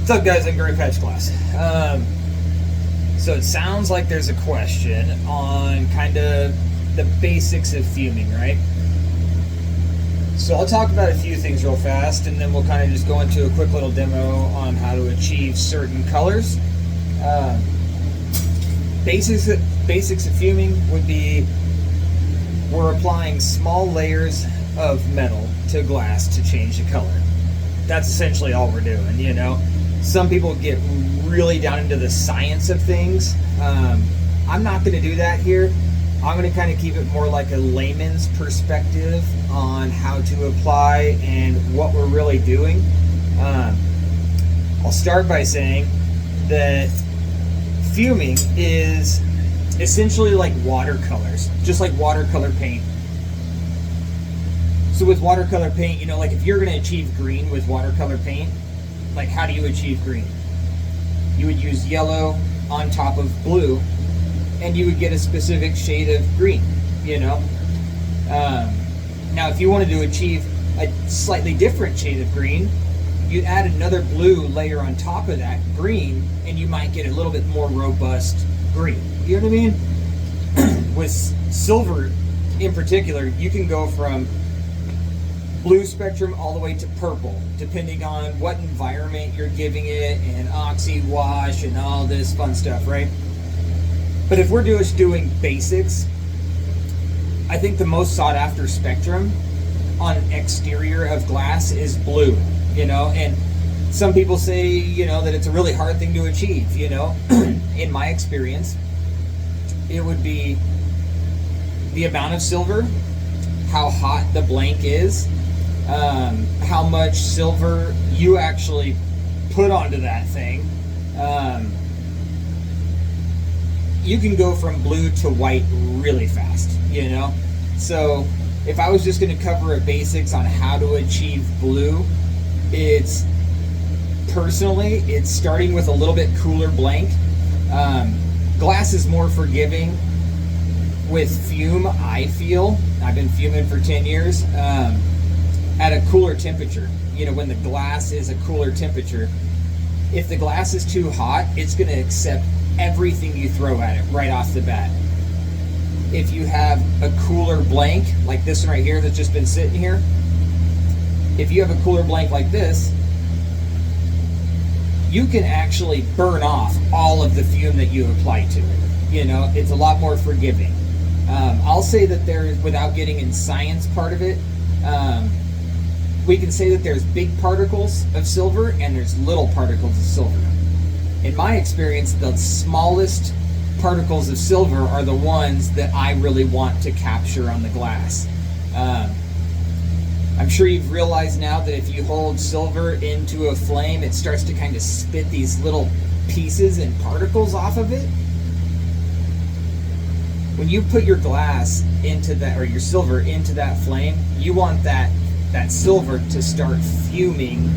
What's up, guys? I'm Gary Patch Class. So it sounds like there's a question on kind of the basics of fuming, right? So I'll talk about a few things real fast, and then we'll kind of just go into a quick little demo on how to achieve certain colors. Basics of fuming would be we're applying small layers of metal to glass to change the color. That's essentially all we're doing, you know. Some people get really down into the science of things. I'm not going to do that here. I'm going to kind of keep it more like a layman's perspective on how to apply and what we're really doing. I'll start by saying that fuming is essentially like watercolors, just like watercolor paint. So with watercolor paint, you know, like if you're going to achieve green with watercolor paint, like how do you achieve green? You would use yellow on top of blue, and you would get a specific shade of green, you know? Now, if you wanted to achieve a slightly different shade of green, you'd add another blue layer on top of that green, and you might get a little bit more robust green. You know what I mean? With silver in particular, you can go from blue spectrum all the way to purple, depending on what environment you're giving it, and oxy wash and all this fun stuff, right? But if we're just doing basics, I think the most sought after spectrum on an exterior of glass is blue, you know, and some people say, you know, that it's a really hard thing to achieve, you know. In my experience, it would be the amount of silver, how hot the blank is, how much silver you actually put onto that thing. You can go from blue to white really fast, you know? So if I was just going to cover a basics on how to achieve blue, it's starting with a little bit cooler blank. Glass is more forgiving with fume, I feel. I've been fuming for 10 years. At a cooler temperature, you know, when the glass is a cooler temperature, if the glass is too hot, it's going to accept everything you throw at it right off the bat. If you have a cooler blank, like this one right here that's just been sitting here, if you have a cooler blank like this, you can actually burn off all of the fume that you apply to it. You know, it's a lot more forgiving. I'll say that there, without getting in science part of it, we can say that there's big particles of silver and there's little particles of silver. In my experience, the smallest particles of silver are the ones that I really want to capture on the glass. I'm sure you've realized now that if you hold silver into a flame, it starts to kind of spit these little pieces and particles off of it. When you put your glass into that, or your silver into that flame, you want that silver to start fuming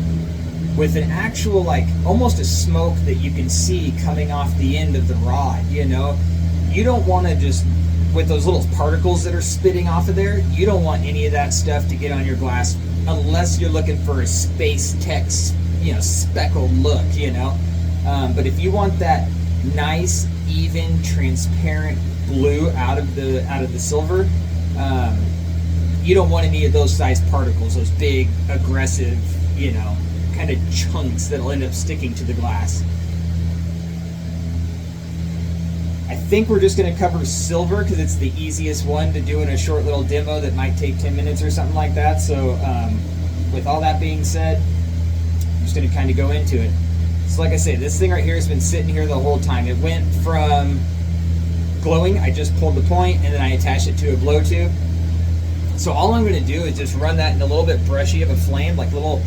with an actual, like, almost a smoke that you can see coming off the end of the rod, you know? You don't want to just, with those little particles that are spitting off of there, you don't want any of that stuff to get on your glass unless you're looking for a space tech, you know, speckled look, you know? But if you want that nice, even, transparent blue out of the silver, you don't want any of those size particles, those big, aggressive, you know, kind of chunks that'll end up sticking to the glass. I think we're just going to cover silver because it's the easiest one to do in a short little demo that might take 10 minutes or something like that. So with all that being said, I'm just going to kind of go into it. So like I say, this thing right here has been sitting here the whole time. It went from glowing, I just pulled the point and then I attached it to a blow tube. So all I'm going to do is just run that in a little bit brushy of a flame, like a little,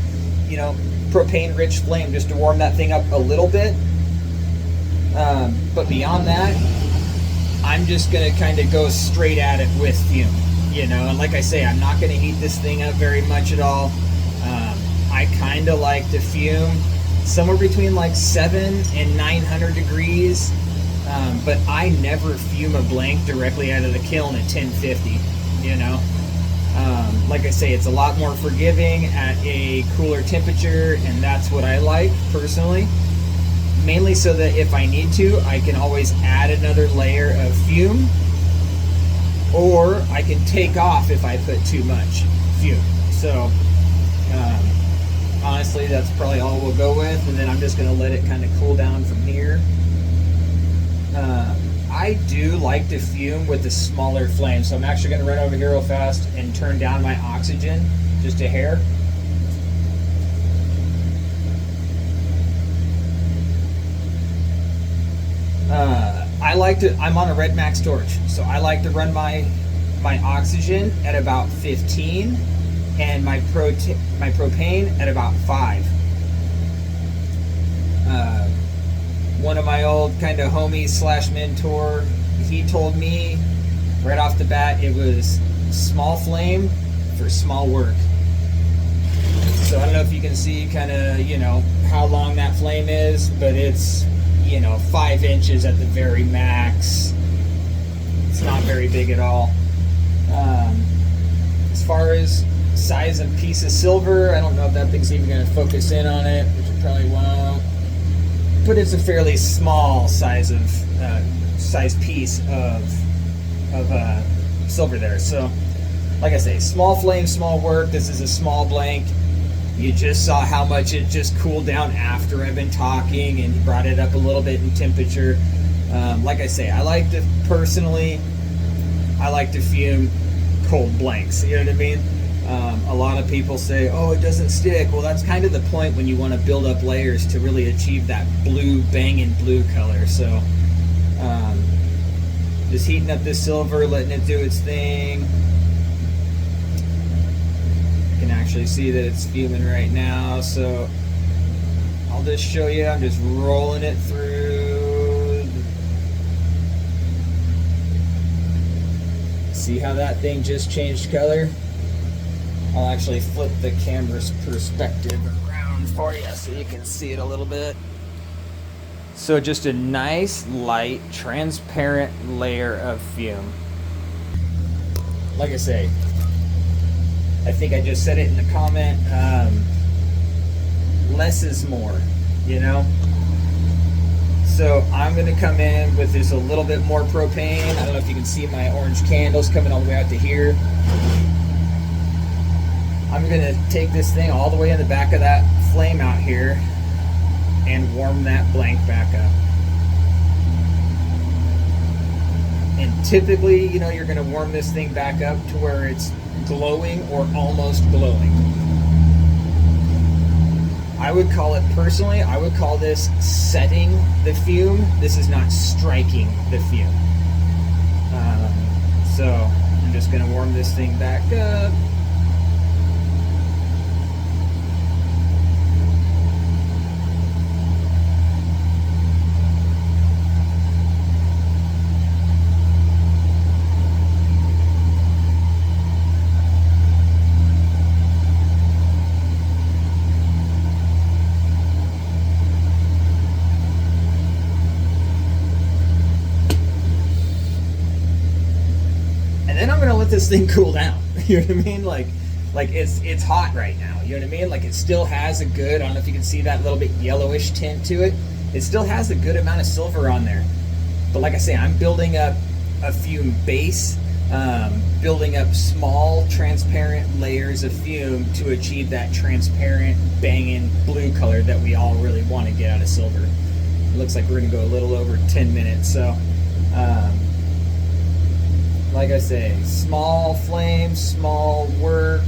you know, propane-rich flame, just to warm that thing up a little bit. But beyond that, I'm just going to kind of go straight at it with fume, you know. And like I say, I'm not going to heat this thing up very much at all. I kind of like to fume somewhere between like 700 and 900 degrees. But I never fume a blank directly out of the kiln at 1050, you know. Like I say, it's a lot more forgiving at a cooler temperature, and that's what I like personally. Mainly so that if I need to, I can always add another layer of fume, or I can take off if I put too much fume. So honestly, that's probably all we'll go with, and then I'm just going to let it kind of cool down from here. I do like to fume with a smaller flame, so I'm actually going to run over here real fast and turn down my oxygen just a hair. I'm on a Red Max torch, so I like to run my oxygen at about 15 and my propane at about 5. One of my old kind of homies slash mentor, he told me right off the bat it was small flame for small work. So I don't know if you can see kind of, how long that flame is, but it's, 5 inches at the very max. It's not very big at all. As far as size of piece of silver, I don't know if that thing's even going to focus in on it, which it probably won't. But it's a fairly small size piece of silver there. So, like I say, small flame, small work. This is a small blank. You just saw how much it just cooled down after I've been talking and brought it up a little bit in temperature. Like I say, I like to fume cold blanks. You know what I mean? A lot of people say, oh, it doesn't stick. Well, that's kind of the point when you want to build up layers to really achieve that blue, banging blue color. So just heating up this silver, letting it do its thing. You can actually see that it's fuming right now. So I'll just show you. I'm just rolling it through. See how that thing just changed color? I'll actually flip the camera's perspective around for you so you can see it a little bit. So just a nice, light, transparent layer of fume. Like I say, I think I just said it in the comment, less is more, So I'm going to come in with just a little bit more propane. I don't know if you can see my orange candles coming all the way out to here. I'm going to take this thing all the way in the back of that flame out here and warm that blank back up. And typically, you're going to warm this thing back up to where it's glowing or almost glowing. I would call this setting the fume. This is not striking the fume. So I'm just going to warm this thing back up. This thing cool down. You know what I mean? Like it's hot right now. You know what I mean? Like it still has a good, I don't know if you can see that little bit yellowish tint to it. It still has a good amount of silver on there. But like I say, I'm building up a fume base, building up small transparent layers of fume to achieve that transparent banging blue color that we all really want to get out of silver. It looks like we're gonna go a little over 10 minutes. So like I say, small flame, small work.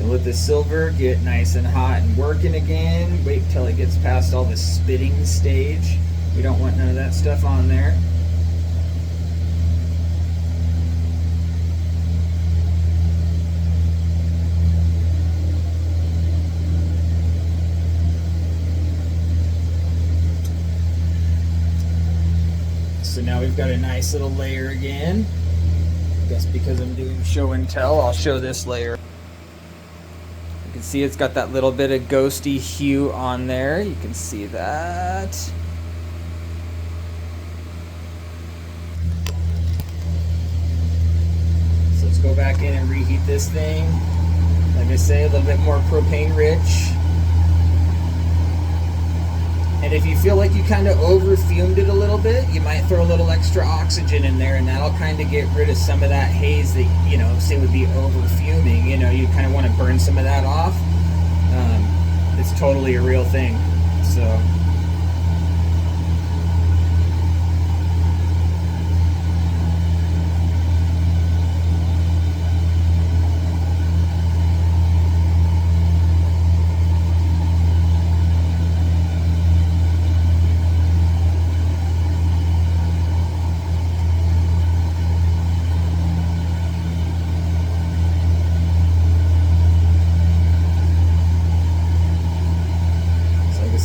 Let the silver get nice and hot and working again. Wait till it gets past all the spitting stage. We don't want none of that stuff on there. So now we've got a nice little layer again. guess because I'm doing show and tell, I'll show this layer. You can see it's got that little bit of ghosty hue on there. You can see that. So let's go back in and reheat this thing. Like I say, a little bit more propane rich. And if you feel like you kind of over fumed it a little bit, you might throw a little extra oxygen in there, and that'll kind of get rid of some of that haze that, you know, say would be over fuming. You know, you kind of want to burn some of that off. It's totally a real thing. So.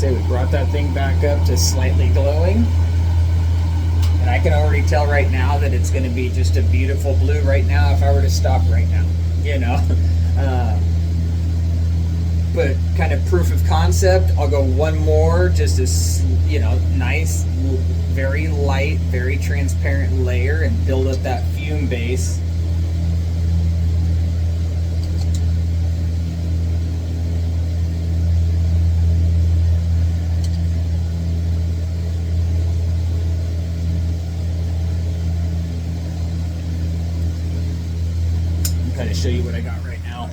We brought that thing back up to slightly glowing, and I can already tell right now that it's going to be just a beautiful blue right now if I were to stop right now, you know. But kind of proof of concept, I'll go one more, just as, you know, nice, very light, very transparent layer, and build up that fume base. Kind of show you what I got right now.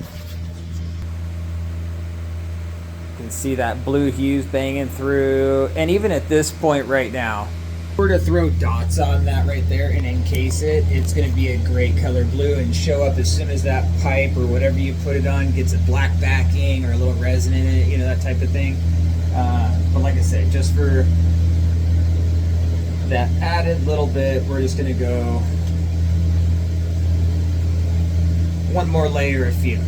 You can see that blue hues banging through, and even at this point right now, if we're to throw dots on that right there and encase it, it's going to be a great color blue and show up as soon as that pipe or whatever you put it on gets a black backing or a little resin in it, you know, that type of thing. But like I said, just for that added little bit, we're just going to go one more layer of fume.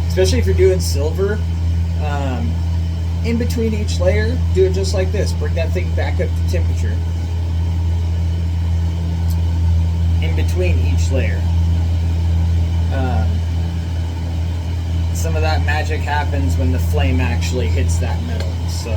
Especially if you're doing silver, in between each layer, do it just like this. Bring that thing back up to temperature. In between each layer. Some of that magic happens when the flame actually hits that metal. So.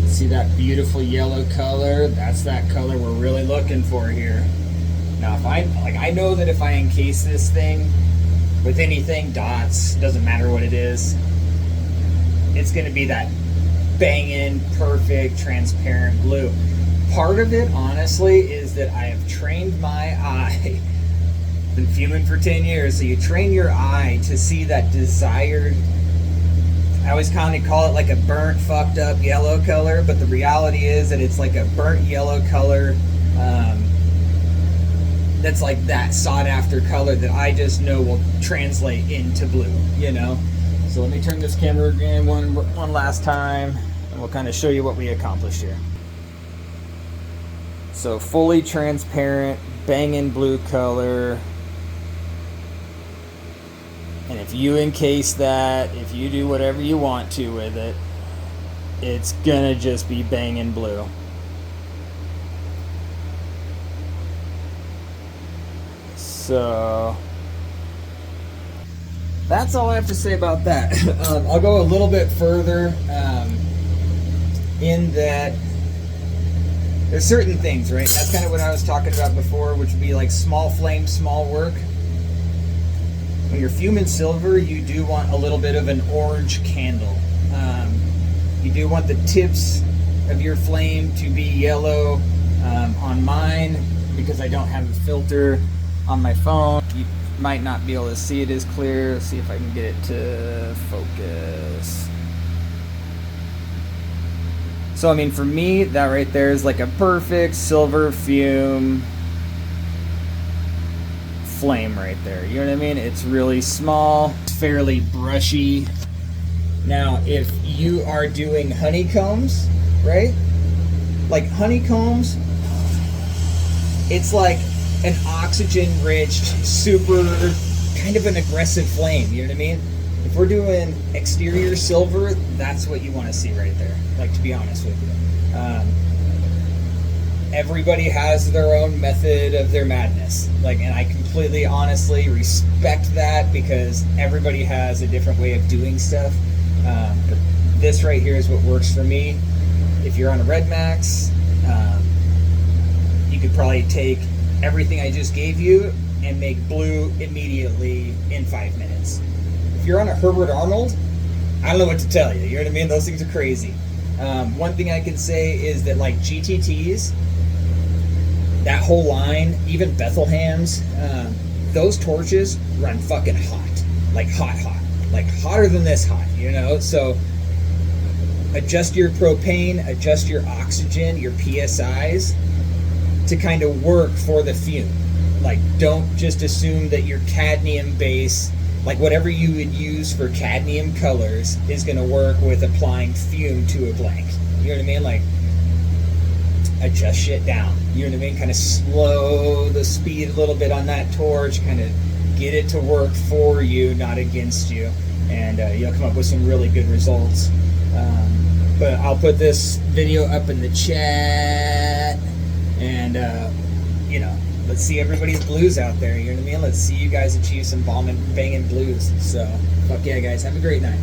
See that beautiful yellow color? That's that color we're really looking for here. Now, if I know that if I encase this thing with anything, dots, doesn't matter what it is, it's going to be that banging, perfect, transparent blue. Part of it, honestly, is that I have trained my eye. Been fuming for 10 years, so you train your eye to see that desired, I always kind of call it like a burnt, fucked up yellow color, but the reality is that it's like a burnt yellow color that's like that sought after color that I just know will translate into blue, you know? So let me turn this camera again one last time, and we'll kind of show you what we accomplished here. So fully transparent, banging blue color. And if you encase that, if you do whatever you want to with it, it's gonna just be banging blue. So that's all I have to say about that. I'll go a little bit further in that there's certain things, right? That's kind of what I was talking about before, which would be like small flame, small work. When you're fuming silver, you do want a little bit of an orange candle. You do want the tips of your flame to be yellow. On mine, because I don't have a filter on my phone, you might not be able to see it as clear. Let's see if I can get it to focus. So I mean, for me, that right there is like a perfect silver fume flame right there. You know what I mean? It's really small, it's fairly brushy. Now, if you are doing honeycombs, right? Like honeycombs, it's like an oxygen-rich, super kind of an aggressive flame. You know what I mean? If we're doing exterior silver, that's what you want to see right there. Like, to be honest with you, everybody has their own method of their madness. Like, and I completely, honestly respect that, because everybody has a different way of doing stuff. But this right here is what works for me. If you're on a Red Max, you could probably take everything I just gave you and make blue immediately in 5 minutes. If you're on a Herbert Arnold, I don't know what to tell you. You know what I mean? Those things are crazy. One thing I can say is that, like, GTTs, that whole line, even Bethelham's, those torches run fucking hot. Like hot. Like hotter than this hot, you know? So adjust your propane, adjust your oxygen, your PSIs to kind of work for the fume. Like, don't just assume that your cadmium base, like whatever you would use for cadmium colors, is going to work with applying fume to a blank. You know what I mean? Like, adjust shit down. You know what I mean? Kind of slow the speed a little bit on that torch, kind of get it to work for you, not against you, and you'll come up with some really good results. But I'll put this video up in the chat, and you know, let's see everybody's blues out there. You know what I mean? Let's see you guys achieve some banging blues. So fuck yeah, guys, have a great night.